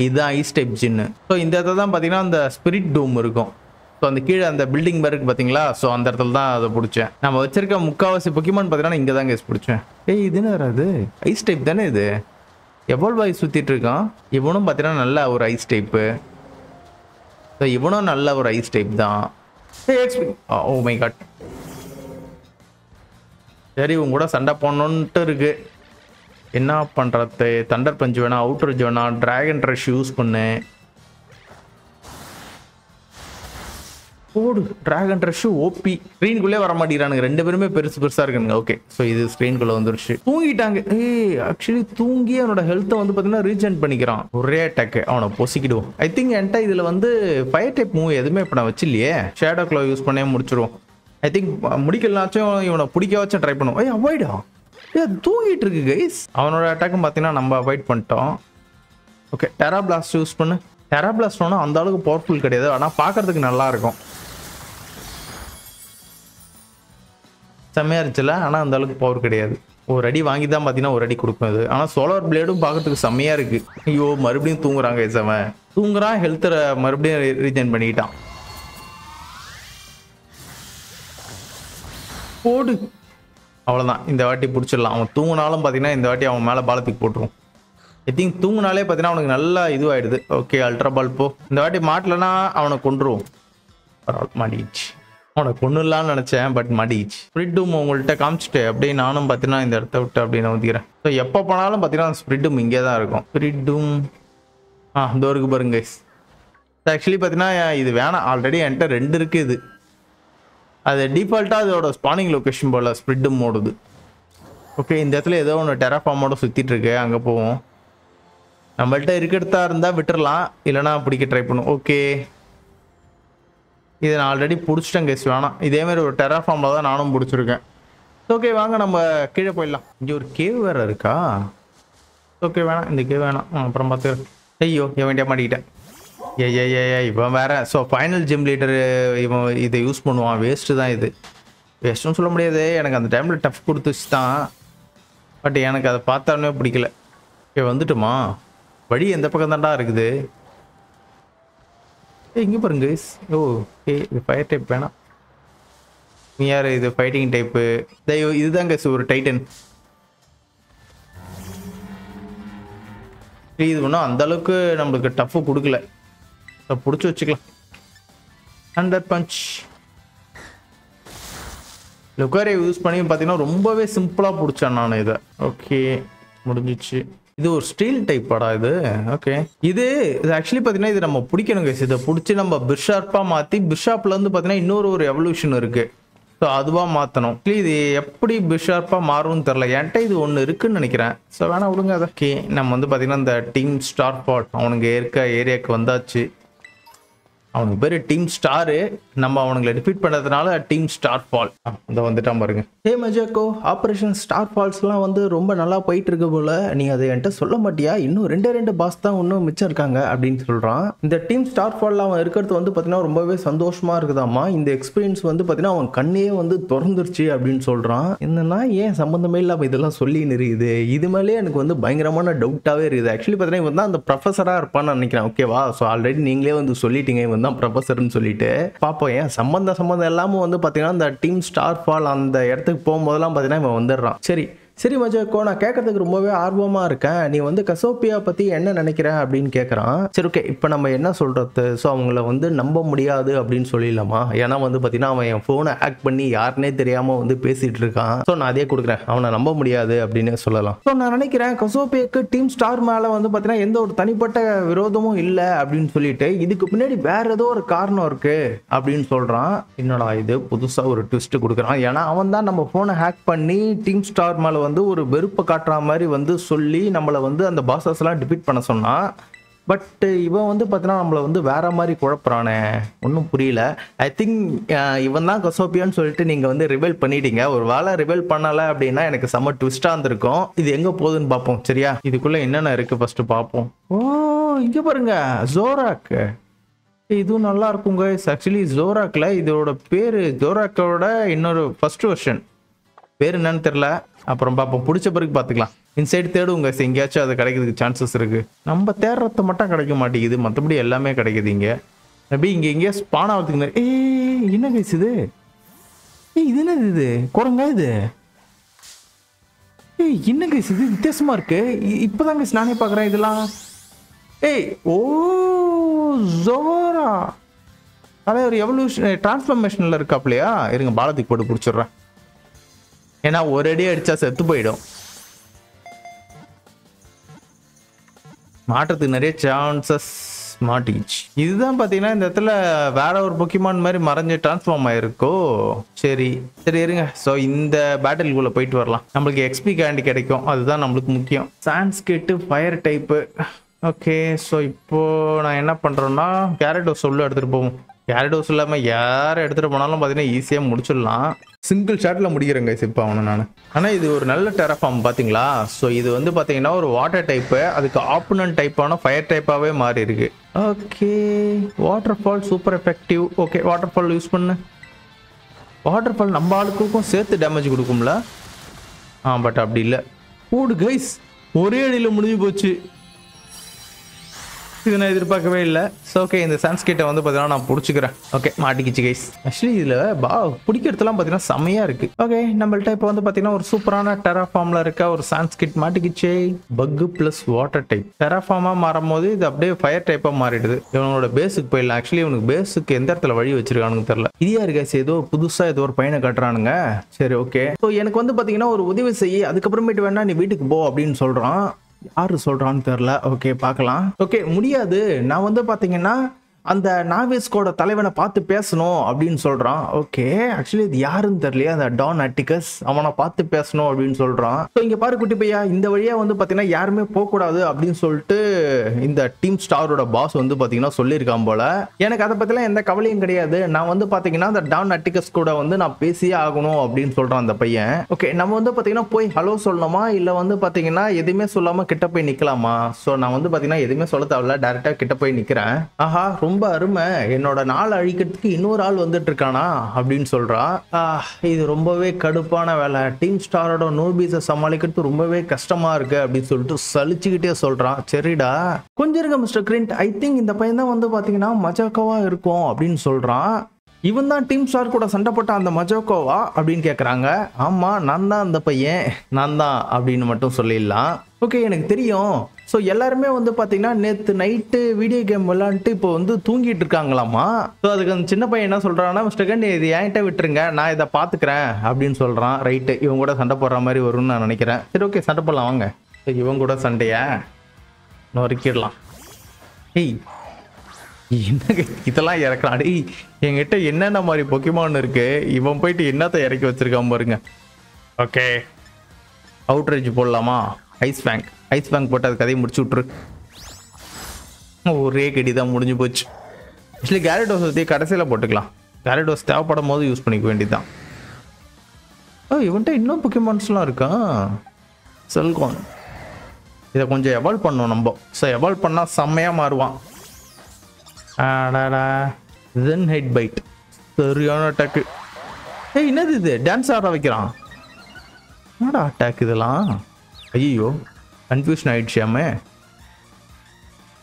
இதுதான் ஐஸ் டைப் ஜின்னு. ஸோ இந்த இடத்துல தான் பார்த்தீங்கன்னா அந்த ஸ்பிரிட் டோம் இருக்கும். ஸோ அந்த கீழே அந்த பில்டிங் மாதிரி இருக்குது பார்த்தீங்களா? ஸோ அந்த இடத்துல தான் அதை பிடிச்சேன். நம்ம வச்சிருக்க முக்கால்வாசி பொக்கிமான் பார்த்தீங்கன்னா இங்கே தான் கேஸ் பிடிச்சேன். இதுன்னு வராது. ஐஸ் டைப் தானே இது? எவ்வளோ வாய் சுற்றிட்டு இருக்கான். இவனும் பார்த்தீங்கன்னா நல்ல ஒரு ஐஸ் டைப்பு. ஸோ இவனும் நல்ல ஒரு ஐஸ் டைப் தான். Oh my god. சரி, உங்க கூட சண்டை போடணுன்ட்டு இருக்கு. என்ன பண்ணுறது? தண்டர் பஞ்ச் வேணாம், அவுட்ரேஜ் வேணாம், டிராகன் ரஷ் யூஸ் பண்ணு. போடு டிராகன் ரஷ் ஓபி. ஸ்க்ரீனுக்குள்ளே வர மாட்டேங்கிறானுங்க, ரெண்டு பேருமே பெருசு பெருசா இருக்குங்க. ஓகே ஸோ இது ஸ்க்ரீனுக்குள்ள வந்துருச்சு. தூங்கிட்டாங்க. ஆக்சுவலி தூங்கி அவனோட ஹெல்த்தை வந்து பார்த்தீங்கன்னா ரீஜென்ட் பண்ணிக்கிறான். ஒரே அட்டாக் அவனை பொசிக்கிடுவோம். ஐ திங்க் என்கிட்ட இதில் வந்து ஃபயர் டைப் மூவ் எதுவுமே இப்போ நான் வச்சில்லையே. ஷேடோ க்ளோ யூஸ் பண்ணே முடிச்சிருவோம். ஐ திங்க் முடிக்கலனாச்சும் இவனை பிடிக்க வச்சும் ட்ரை பண்ணுவோம். அவாய்டா தூங்கிட்டு இருக்கு கைஸ். அவனோட அட்டாக்கும் பார்த்தீங்கன்னா நம்ம அவாய்ட் பண்ணிட்டோம். ஓகே டெரா பிளாஸ்ட் யூஸ் பண்ணு. டெரா பிளாஸ்ட் ஒன்றும் அந்த அளவுக்கு பவர்ஃபுல் கிடையாது, ஆனால் பார்க்கறதுக்கு நல்லா இருக்கும். செம்மையா இருந்துச்சுல, ஆனால் அந்த அளவுக்கு பவர் கிடையாது. ஒரு அடி வாங்கி தான் பார்த்தீங்கன்னா ஒரு அடி கொடுக்கும் இது. ஆனால் சோலார் பிளேடும் பார்க்கறதுக்கு செம்மையா இருக்கு. ஐயோ மறுபடியும் தூங்குறாங்க. அவன் தூங்குறான், ஹெல்த்தை மறுபடியும் ரீஜென் பண்ணிக்கிட்டான். போடு அவ்வளோதான். இந்த வாட்டி பிடிச்சிடலாம். அவன் தூங்கினாலும் பார்த்தீங்கன்னா இந்த வாட்டி அவன் மேலே பாலத்துக்கு போட்டுருவோம். ஐ திங்க் தூங்கினாலே பார்த்தீங்கன்னா அவனுக்கு நல்லா இதுவாகிடுது. ஓகே அல்ட்ரா பால் போ. இந்த வாட்டி மாட்டலன்னா அவனை கொண்டுருவோம். பரவாயில்ல மாட்டிக்கிச்சு. அவனை கொண்டுலான்னு நினச்சேன், பட் மாட்டிக்கிச்சு. ஸ்ப்ரிட்டும் உங்கள்கிட்ட காமிச்சிட்டு அப்படியே நானும் பார்த்தீங்கன்னா இந்த இடத்த விட்டு அப்படியே நான் ஊற்றிக்கிறேன். ஸோ எப்போ போனாலும் பார்த்தீங்கன்னா ஸ்ப்ரிட்டும் இங்கே தான் இருக்கும். ஸ்ப்ரிட்டும் இந்த இருக்கு பாருங்க. ஆக்சுவலி பார்த்தீங்கன்னா இது வேணாம், ஆல்ரெடி என்கிட்ட 2 இருக்குது. இது அது டிஃபால்ட்டாக அதோட ஸ்பானிங் லொக்கேஷன் போல் ஸ்ப்ரிட்டும் ஓடுது. ஓகே இந்த இடத்துல ஏதோ ஒன்று டெராஃபார்மோட சுற்றிட்டு இருக்கு, அங்கே போவோம். நம்மள்கிட்ட இருக்கிறதா இருந்தால் விட்டுறலாம், இல்லைனா பிடிக்க ட்ரை பண்ணும். ஓகே இதை நான் ஆல்ரெடி பிடிச்சிட்டேன் கேஸ், வேணாம். இதேமாதிரி ஒரு டெராஃபார்மில் தான் நானும் பிடிச்சிருக்கேன். ஓகே வாங்க நம்ம கீழே போயிடலாம். இங்கே ஒரு கேவ் வேறு இருக்கா? ஓகே வேணாம், இந்த கேவ் வேணாம், அப்புறம் பார்த்துக்கிறேன். ஐயோ எவன்டியா மாட்டிக்கிட்டேன். இவன் வேற. ஸோ ஃபைனல் ஜிம் லீடரு இவன் இதை யூஸ் பண்ணுவான். வேஸ்ட்டு தான் இது. வேஸ்ட்டுன்னு சொல்ல முடியாது, எனக்கு அந்த டைமில் டஃப் கொடுத்துச்சு தான். பட் எனக்கு அதை பார்த்தாலுமே பிடிக்கல. வந்துட்டுமா வழி எந்த பக்கம் தாண்டா இருக்குது? இங்கே பாருங்க. ஓ இது ஃபயர் டைப் வேணாம். நீ யார்? இது ஃபைட்டிங் டைப்பு. இதுதாங்க ஒரு டைட்டன். இது ஒன்றும் அந்த அளவுக்கு நம்மளுக்கு டஃப்பு கொடுக்கல, பிடிச்சி வச்சுக்கலாம். ஹண்டர் பஞ்ச் லுக்காரே யூஸ் பண்ணி பார்த்தீங்கன்னா ரொம்பவே சிம்பிளாக பிடிச்சேன் நான் இதை. ஓகே முடிஞ்சிச்சு. இது ஒரு ஸ்டீல் டைப் படா இது. ஓகே இது ஆக்சுவலி பார்த்தீங்கன்னா இது நம்ம பிடிக்கணும் கைஸ். இதை பிடிச்சி நம்ம பிஷார்ப்பாக மாற்றி, பிஷாப்லேருந்து பார்த்தீங்கன்னா இன்னொரு எவல்யூஷன் இருக்குது. ஸோ அதுவாக மாற்றணும். இது எப்படி பிஷார்ப்பாக மாறும்னு தெரில. என்கிட்ட இது ஒன்று இருக்குன்னு நினைக்கிறேன். ஸோ வேணா விடுங்க அதை. ஓகே நம்ம வந்து பார்த்தீங்கன்னா இந்த டீம் ஸ்டார் பாட் அவனுங்க இருக்க ஏரியாவுக்கு வந்தாச்சு. அவனுக்கு பேர் டீம் ஸ்டாரு. நம்ம அவனுங்களை டிஃபீட் பண்ணதுனால டீம் ஸ்டார் ஃபால் இந்த வந்துட்டான் பாருங்க. மஜாக்கோ ஆப்ரேஷன் ஸ்டார் ஃபால்ஸ்லாம் வந்து ரொம்ப நல்லா போயிட்டு இருக்கு போல. நீ அதை என்கிட்ட சொல்ல மாட்டியா? இன்னும் 2 பாஸ் தான் இன்னும் மிச்சம் இருக்காங்க அப்படின்னு சொல்றான். இந்த டீம் ஸ்டார் ஃபால்ல அவன் இருக்கிறது வந்து பார்த்தீங்கன்னா ரொம்பவே சந்தோஷமா இருக்குதாமா. இந்த எக்ஸ்பீரியன்ஸ் வந்து பார்த்தீங்கன்னா அவன் கண்ணையே வந்து திறந்துருச்சு அப்படின்னு சொல்றான். என்னன்னா ஏன் சம்பந்தமே இல்லாம இதெல்லாம் சொல்லி இருக்குது. இது மேலே எனக்கு வந்து பயங்கரமான டவுட்டாவே இருக்குது. ஆக்சுவலி பார்த்தீங்கன்னா இவன் தான் அந்த ப்ரொஃபஸரா இருப்பான்னு நினைக்கிறேன். ஓகேவா? ஸோ ஆல்ரெடி நீங்களே வந்து சொல்லிட்டீங்க இவன் தான் ப்ரொஃபஸர்னு சொல்லிட்டு. பார்ப்போம் ஏன் சம்பந்தம் எல்லாமும் வந்து பார்த்தீங்கன்னா இந்த டீம் ஸ்டார் ஃபால் அந்த இடத்துக்கு போகும்போதெல்லாம் பார்த்தீங்கன்னா இவன் வந்துடுறான். சரி மஜாக்கோ, நான் கேட்கறதுக்கு ரொம்பவே ஆர்வமாக இருக்கேன். நீ வந்து கசோப்பியா பற்றி என்ன நினைக்கிற அப்படின்னு கேட்குறான். சரி ஓகே இப்போ நம்ம என்ன சொல்கிறது? ஸோ அவங்கள வந்து நம்ப முடியாது அப்படின்னு சொல்லிடலாமா? ஏன்னா வந்து பார்த்தீங்கன்னா அவன் என் ஃபோனை ஹேக் பண்ணி யாருன்னே தெரியாமல் வந்து பேசிகிட்டு இருக்கான். ஸோ நான் அதே கொடுக்குறேன், அவனை நம்ப முடியாது அப்படின்னு சொல்லலாம். ஸோ நான் நினைக்கிறேன் கசோப்பியாக்கு டீம் ஸ்டார் மேலே வந்து பார்த்தீங்கன்னா எந்த ஒரு தனிப்பட்ட விரோதமும் இல்லை அப்படின்னு சொல்லிட்டு இதுக்கு பின்னாடி வேற ஏதோ ஒரு காரணம் இருக்கு அப்படின்னு சொல்கிறான். என்னடா இது புதுசாக ஒரு ட்விஸ்ட் கொடுக்குறான். ஏன்னா அவன் தான் நம்ம ஃபோனை ஹேக் பண்ணி டீம் ஸ்டார் மேலே வந்து ஒரு வெறுப்பை காட்டுற மாதிரி வந்து சொல்லி நம்மளை வந்து அந்த பாசஸ் எல்லாம் டிபீட் பண்ண சொன்னான். பட் இவன் வந்து பார்த்தீங்கன்னா நம்மளை வந்து வேற மாதிரி குழப்பறானே, ஒன்றும் புரியல. ஐ திங்க் இவன் தான் கசோப்பியான்னு சொல்லிட்டு நீங்கள் வந்து ரிவீல் பண்ணிட்டீங்க. ஒரு வேளை ரிவீல் பண்ணலை அப்படின்னா எனக்கு செம்ம ட்விஸ்டாக இருந்திருக்கும். இது எங்கே போகுதுன்னு பார்ப்போம். சரியா? இதுக்குள்ளே என்னென்ன இருக்குது ஃபர்ஸ்ட் பார்ப்போம். ஓ இங்கே பாருங்க ஜோராக். இதுவும் நல்லா இருக்குங்க. ஆக்சுவலி ஜோராக்ல இதோட பேர் ஜோராக்கோட இன்னொரு ஃபர்ஸ்ட் வெர்ஷன் பேர் என்னன்னு தெரியல. அப்புறம் பார்ப்போம், பிடிச்ச பிறகு பார்த்துக்கலாம். இன்சைடு தேடுங்க, எங்கேயாச்சும் அது கிடைக்கிறதுக்கு சான்சஸ் இருக்கு. நம்ம தேடுறத மட்டும் கிடைக்க மாட்டேங்குது, மற்றபடி எல்லாமே கிடைக்குது இங்கே. மேபி இங்கே எங்கேயா ஸ்பான் ஆகிறதுக்கு. என்ன கைஸ் இது? இது என்னது? இது குரங்கா இது? என்ன கைஸ் இது வித்தியாசமா இருக்கு. இப்போதான் கைஸ் நானே பார்க்குறேன் இதெல்லாம். ஓ ஜோரா அதே ஒரு எவல்யூஷன் டிரான்ஸ்ஃபர்மேஷனில் இருக்காப்லையா? இருங்க பாலத்துக்கு போட்டு பிடிச்சிடுறேன். ஏன்னா ஒரு அடி அடிச்சா செத்து போயிடும். மாற்றத்துக்கு நிறைய சான்சஸ் மாட்டிக்கிச்சு. இதுதான் பாத்தீங்கன்னா இந்த இடத்துல வேற ஒரு பொக்கிமான் மாதிரி மறைஞ்சு டிரான்ஸ்ஃபார்ம் ஆயிருக்கோ. சரி சரி இருங்க. ஸோ இந்த பேட்டிலுக்குள்ள போயிட்டு வரலாம். நம்மளுக்கு எக்ஸ்பி கேண்டி கிடைக்கும், அதுதான் நம்மளுக்கு முக்கியம். Sanskrit fire type. Okay, so இப்போ நான் என்ன பண்றேன்னா கேரடோஸ் உள்ள எடுத்துட்டு போவோம். கேரடோஸ் இல்லாம யாரை எடுத்துட்டு போனாலும் பாத்தீங்கன்னா ஈஸியா முடிச்சிடலாம். சிங்கிள் ஷாட்ல முடிக்கிறேங்க இப்போ அவனை நான். ஆனால் இது ஒரு நல்ல டெராஃபார்ம் பார்த்தீங்களா. ஸோ இது வந்து பார்த்தீங்கன்னா ஒரு வாட்டர் டைப்பு, அதுக்கு ஆப்போனன்ட் டைப்பான ஃபயர் டைப்பாகவே மாறி இருக்கு. Okay, water fall super effective. Okay, water fall use பண்ணு. வாட்டர் ஃபால் நம்ம ஆளுக்கும் சேர்த்து டேமேஜ் கொடுக்கும்ல. பட் அப்படி இல்லை. ஓடு கைஸ், ஒரே அடியில் முடிஞ்சு போச்சு. இது நான் எதிர்பார்க்கவே இல்லை. ஸோ ஓகே, இந்த சான்ஸ்கிரிட்டை வந்து பார்த்தீங்கன்னா நான் பிடிச்சிக்கிறேன். ஓகே, மாட்டிக்கிச்சு கைஸ். ஆக்சுவலி இதில் பிடிக்கிறதுலாம் பார்த்தீங்கன்னா செம்மையாக இருக்கு. ஓகே, நம்மள்ட்ட இப்போ வந்து பார்த்தீங்கன்னா ஒரு சூப்பரான டெராஃபார்ம்ல இருக்க ஒரு சான்ஸ்கிரிட் மாட்டிக்கிச்சு. பக் பிளஸ் வாட்டர் டைப் டெராஃபார்மாக மாறும் போது இது அப்படியே ஃபயர் டைப்பாக மாறிடுது. இவனோட பேஸுக்கு போயிடலாம். ஆக்சுவலி இவனுக்கு பேஸுக்கு எந்த இடத்துல வழி வச்சிருக்கானுங்க தெரியல. இதையா கைஸ், ஏதோ புதுசாக ஏதோ ஒரு பையனை காட்டுறானுங்க. சரி ஓகே, ஸோ எனக்கு வந்து பார்த்தீங்கன்னா ஒரு உதவி செய்ய, அதுக்கப்புறமேட்டு வேணா நீ வீட்டுக்கு போ அப்படின்னு சொல்கிறான். யாரு சொல்றான்னு தெரியல. ஓகே பார்க்கலாம். ஓகே, முடியாது, நான் வந்து பாத்தீங்கன்னா அந்த நாவிஸ்கோட தலைவனை பார்த்து பேசணும் அப்படின்னு சொல்றான். ஓகே, ஆக்சுவலி இது யாருன்னு தெரியலையே, அந்த டான் அட்டிகஸ், அவனை பார்த்து பேசணும் அப்படின்னு சொல்றான். ஸோ இங்க பாரு குட்டி பையா, இந்த வழியா வந்து பாத்தீங்கன்னா யாருமே போகக்கூடாது அப்படின்னு சொல்லிட்டு இந்த டீம் ஸ்டாரோட பாஸ் வந்து பாத்தீங்கன்னா சொல்லியிருக்கான் போல. எனக்கு அதை பத்திலாம் எந்த கவலையும் கிடையாது. நான் வந்து பாத்தீங்கன்னா அந்த டான் அட்டிகஸ் கூட வந்து நான் பேசியே ஆகணும் அப்படின்னு சொல்றான் அந்த பையன். ஓகே, நம்ம வந்து பாத்தீங்கன்னா போய் ஹலோ சொல்லணுமா, இல்ல வந்து பாத்தீங்கன்னா எதுவுமே சொல்லாம கிட்ட போய் நிக்கலாமா? ஸோ நான் வந்து பாத்தீங்கன்னா எதுவுமே சொல்ல தேவையில்ல, டைரக்டா கிட்ட போய் நிக்கிறேன். ஆஹா, ரொம்ப அருமை, என்னோட நாள் அழிக்கிறதுக்கு இன்னொரு ஆள் வந்துட்டு இருக்கானா அப்படின்னு சொல்றான். இது ரொம்பவே கடுப்பான வேலை, டீம் ஸ்டாரோட நோபீஸை சமாளிக்கிறது ரொம்பவே கஷ்டமா இருக்கு அப்படின்னு சொல்லிட்டு சலிச்சுக்கிட்டே சொல்றான். சரிடா கொஞ்சம் இருங்க மிஸ்டர் கிரிண்ட், ஐ திங்க் இந்த பையன் தான் வந்து பாத்தீங்கன்னா மஜாக்காவா இருக்கும் அப்படின்னு சொல்றான். இவன் தான் டீம் ஸ்டார் கூட சண்டை போட்ட அந்த மஜோக்கோவா அப்படின்னு கேட்குறாங்க. ஆமாம், நான் தான் அந்த பையன், நான் தான் அப்படின்னு மட்டும் சொல்லிடலாம். ஓகே, எனக்கு தெரியும். ஸோ எல்லாருமே வந்து பார்த்தீங்கன்னா நேற்று நைட்டு வீடியோ கேம் விளாண்டுட்டு இப்போ வந்து தூங்கிட்டு இருக்காங்களாமா. ஸோ அதுக்கு அந்த சின்ன பையன் என்ன சொல்கிறான்னா, மிஸ்டர் கன் இது என்கிட்ட விட்டுருங்க, நான் இதை பார்த்துக்கிறேன் அப்படின்னு சொல்கிறான். ரைட்டு, இவங்க கூட சண்டை போடுற மாதிரி வரும்னு நான் நினைக்கிறேன். சரி ஓகே, சண்டை போடலாம் வாங்க. இவங்க கூட சண்டையா நொறுக்கிடலாம். ஏய் என்ன இதெல்லாம் இறக்கலாம்? அடி என்கிட்ட என்னென்ன மாதிரி பொக்கிமான் இருக்கு, இவன் போயிட்டு என்னத்தை இறக்கி வச்சிருக்கான் பாருங்க. ஓகே, அவுட்ரேஜ் போடலாமா? ஐஸ் பேங்க் போட்டு அது கதையை முடிச்சு விட்ரு. ஒரே கடி தான் முடிஞ்சு போச்சு. ஆக்சுவலி கேரடோஸ் பற்றி கடைசியில் போட்டுக்கலாம். கேரடோஸ் தேவைப்படும் போது யூஸ் பண்ணிக்க வேண்டியதுதான். இவன்ட்ட இன்னும் பொக்கிமான்ஸ்லாம் இருக்கான். செல்கோன், இதை கொஞ்சம் எவால்வ் பண்ணணும் நம்ம. ஸோ எவால்வ் பண்ணால் செம்மையாக மாறுவான். தென் ஹெட் பைட், சரியான அட்டாக்கு. என்னது இது, டான்ஸ் ஆட வைக்கிறான். என்னடா அட்டாக் இதெல்லாம்? ஐயோ, கன்ஃபியூஷன் ஆயிடுச்சாமே.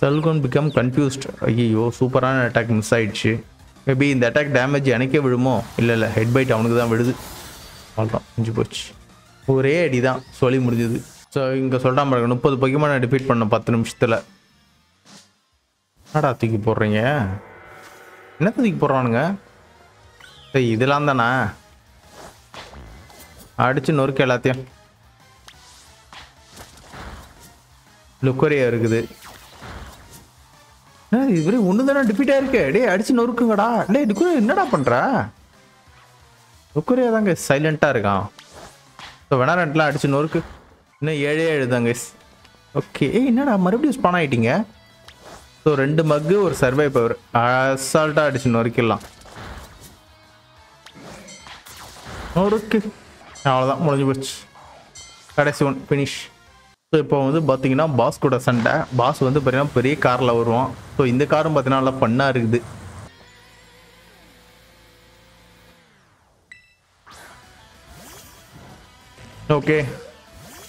Shelgon become confused. ஐயோ, சூப்பரான அட்டாக் மிஸ் ஆயிடுச்சு. மேபி இந்த அட்டாக் டேமேஜ் எனக்கே விழுமோ? இல்லை ஹெட் பைட் அவனுக்கு தான் விழுது. அவ்வளோதான், முடிஞ்சு போச்சு. ஒரே அடி தான் சொல்லி முடிஞ்சுது. ஸோ இங்கே சொல்கிறான் பாருங்க, 30 பொக்கிமானை டிஃபீட் பண்ண 10 நிமிஷத்தில். என்னடா தூக்கி போடுறீங்க? என்ன தூக்கி போடுறானுங்க? சரி, இதெல்லாம் தானே அடிச்சு நொறுக்க எல்லாத்தையும். லுக்கோரியா இருக்குது. இது ஒன்று தானே டிஃபீட் ஆயிருக்கு. டே அடிச்சு நொறுக்குங்கடா. டே லுக்கோரியா என்னடா பண்ற? லுக்கோரியா தாங்க சைலண்டா இருக்கான். ஸோ வெனாரண்ட்லாம் அடிச்சு நொறுக்கு. இன்னும் 7 தாங்க. ஓகே, என்னடா மறுபடியும் ஸ்பான் ஆயிட்டீங்க? ஸோ 2 மக்கு ஒரு சர்வை பவர், அசால்ட்டாக அடிச்சு நொறுக்கிடலாம். நொறுக்கு, அவ்வளோதான், முடிஞ்சு போச்சு. கடைசி ஒன் ஃபினிஷ். ஸோ இப்போ வந்து பார்த்தீங்கன்னா பாஸ் கூட சண்டை. பாஸ் வந்து பார்த்தீங்கன்னா பெரிய காரில் வருவான். ஸோ இந்த காரும் பார்த்தீங்கன்னா நல்லா ஃபன்னாக இருக்குது. ஓகே,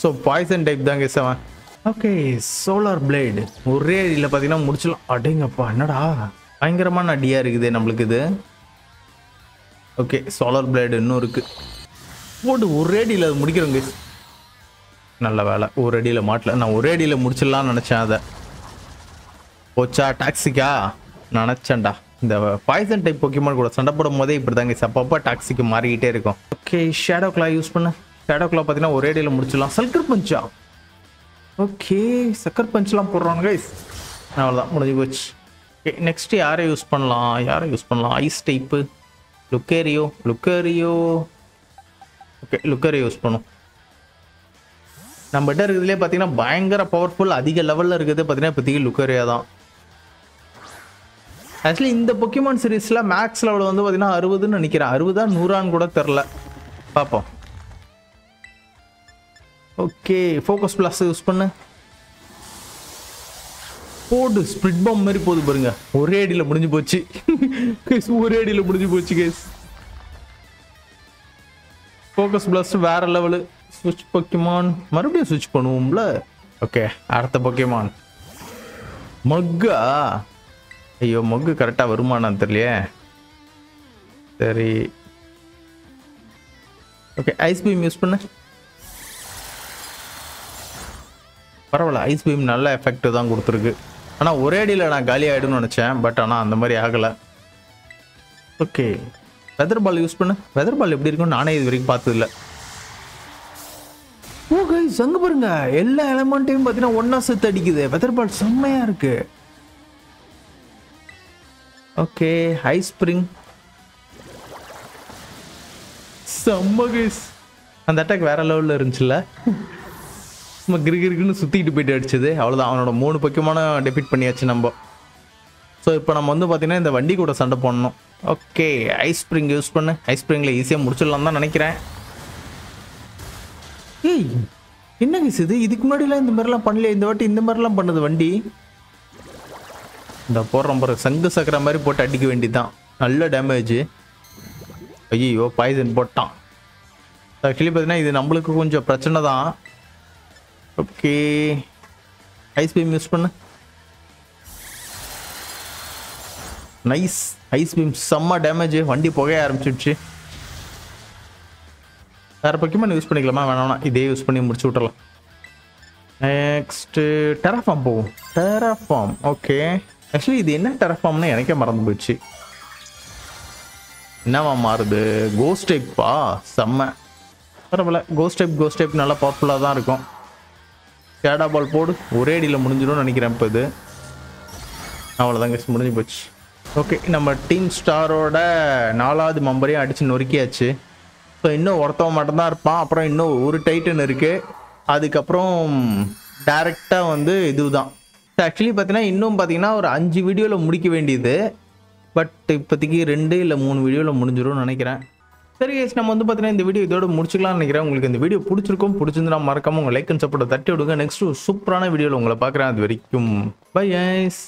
ஸோ பாய்சன் டைப் தாங்க செவன். ஓகே, சோலார் பிளேடு ஒரே இதில் பார்த்தீங்கன்னா முடிச்சிடலாம். அடேங்கப்பா, என்னடா பயங்கரமான அடியாக இருக்குது நம்மளுக்கு இது. ஓகே, சோலார் பிளேடு இன்னும் இருக்குது. போட்டு ஒரே அடியில் அது முடிக்கிறோங்க. நல்ல வேலை, ஒரு அடியில் மாட்டல. நான் ஒரே அடியில் முடிச்சிடலான்னு நினச்சேன். அதை போச்சா டாக்ஸிக்கா நினச்சேன்டா. இந்த பாய்சன் டைப் பொக்கிமான் கூட சண்டை போடும் போதே இப்படி தாங்க அப்பப்போ டாக்ஸிக்கு மாறிக்கிட்டே இருக்கும். ஓகே, ஷேடோ கிளா யூஸ் பண்ண. ஷேடோ கிளா பார்த்தீங்கன்னா ஒரே அடியில் முடிச்சிடலாம். சல்கர் பஞ்சா. ஓகே, சக்கர் பஞ்ச்லாம் போடுறாங்க கைஸ். அவ்வளோதான், முடிஞ்சு போச்சு. ஓகே நெக்ஸ்ட் யாரை யூஸ் பண்ணலாம் ஐஸ் டைப்பு லுக்கேரியோ ஓகே லுக்கேரியோ யூஸ் பண்ணும். நம்மகிட்ட இருக்கிறதுலே பார்த்தீங்கன்னா பயங்கர பவர்ஃபுல் அதிக லெவலில் இருக்குது பார்த்தீங்கன்னா இப்போதைக்கு லுக்கேரியா தான். ஆக்சுவலி இந்த பொக்கிமான் சீரீஸில் மேக்ஸ் லெவல் வந்து பார்த்தீங்கன்னா 60ன்னு நினைக்கிறேன். 60 100 கூட தெரில, பார்ப்போம். ஓகே ஃபோக்கஸ் பிளாஸ் யூஸ் பண்ணு. போடு ஸ்பிரிட் பாம் மாதிரி போகுது பாருங்க. ஒரே அடியில் முடிஞ்சு போச்சு கேஸ். ஃபோக்கஸ் பிளாஸ்ட் வேற லெவலு. ஸ்விட்ச் பொக்கிமான் மறுபடியும் ஸ்விட்ச் பண்ணுவோம்ல. ஓகே அடுத்த பொக்கிமான் மக்கா. ஐயோ மக்கு கரெக்டாக வருமானான்னு தெரியலையே. சரி ஓகே ஐஸ் பீம் யூஸ் பண்ணு. பரவாயில்ல ஐஸ் பீம் நல்ல எஃபெக்ட் தான் கொடுத்துருக்கு. ஆனால் ஒரே அடியில் நான் காலி ஆகிடும்னு நினச்சேன், பட் ஆனால் அந்த மாதிரி ஆகலை. ஓகே வெதர் பால் யூஸ் பண்ணு. வெதர் பால் எப்படி இருக்குன்னு நானே இது வரைக்கும் பார்த்ததில்ல. ஓ கைஸ் அங்கே பாருங்க எல்லா எலமெண்ட்டையும் பார்த்தீங்கன்னா ஒன்றா சேர்த்து அடிக்குது. வெதர் பால் செம்மையாக இருக்கு. ஓகே ஐஸ் ஸ்ப்ரிங் செம்ம கைஸ். அந்த அட்டாக் வேற லெவலில் இருந்துச்சுல்ல. சும்மா கிரிகிருக்குன்னு சுற்றிக்கிட்டு போயிட்டு அடிச்சது. அவ்வளோதான், அவனோட 3 பொக்கிமான டெஃபீட் பண்ணியாச்சு நம்ம. ஸோ இப்போ நம்ம வந்து பார்த்தீங்கன்னா இந்த வண்டி கூட சண்டை போடணும். ஓகே ஐஸ் ஸ்ப்ரிங் யூஸ் பண்ணு. ஐஸ் ஸ்ப்ரிங்கில் ஈஸியாக முடிச்சிடலாம் தான் நினைக்கிறேன். ஏய் என்ன கேஸ் இது, இதுக்கு முன்னாடிலாம் இந்த மாதிரிலாம் பண்ணல, இந்த வாட்டி இந்த மாதிரிலாம் பண்ணுது வண்டி. இந்த போடுறோம் பாரு சங்கு சக்கர மாதிரி போட்டு அடிக்க வேண்டியதுதான். நல்ல டேமேஜ். ஐயோ பாய்சன் போட்டான். ஆக்சுவலி பார்த்தீங்கன்னா இது நம்மளுக்கு கொஞ்சம் பிரச்சனை தான். ஓகே ஐஸ் பீம் யூஸ் பண்ணு. நைஸ் ஐஸ் பீம் செம்ம டேமேஜ். வண்டி புகைய ஆரம்பிச்சிடுச்சு. வேற பொக்கிமான் யூஸ் பண்ணிக்கலாமா? வேணாம் இதே யூஸ் பண்ணி முடிச்சு விட்டுறலாம். நெக்ஸ்ட் டெராஃபார்ம் போகும். Terraform okay. ஆக்சுவலி இது என்ன டெராஃபார்ம்னு எனக்கே மறந்து போயிடுச்சு. என்னவா மாறுது? கோஸ்ட் டைப்பா? செம்ம பரவாயில்ல. கோஸ்ட் டைப் நல்லா பவர்ஃபுல்லாக தான் இருக்கும். ஷேடா பால் போடு. ஒரே அடியில் முடிஞ்சிடும்னு நினைக்கிறேன். இப்போ இது அவ்வளோதாங்க முடிஞ்சு போச்சு. ஓகே நம்ம டீம் ஸ்டாரோட 4வது மெம்பரையும் அடித்து நொறுக்கியாச்சு. ஸோ இன்னும் ஒருத்தவன் மட்டும்தான் இருப்பான். அப்புறம் இன்னும் ஒரு டைட்டன் இருக்குது. அதுக்கப்புறம் டேரெக்டாக வந்து இதுதான். ஆக்சுவலி பார்த்தீங்கன்னா இன்னும் பார்த்தீங்கன்னா ஒரு 5 வீடியோவில் முடிக்க வேண்டியது. பட் இப்போதைக்கு 2 இல்லை 3 வீடியோவில் முடிஞ்சிடும்னு நினைக்கிறேன். சரி கைஸ் நம்ம வந்து பார்த்தீங்கன்னா இந்த வீடியோ இதோட முடிச்சுக்கலாம்னு நினைக்கிறேன். உங்களுக்கு இந்த வீடியோ பிடிச்சிருந்தா மறக்காம உங்கள் லைக் அண்ட் சப்போர்ட்டை தட்டி விடுங்க. நெக்ஸ்ட் சூப்பரான வீடியோவில் உங்களை பார்க்குறேன். அது வரைக்கும் பை கைஸ்.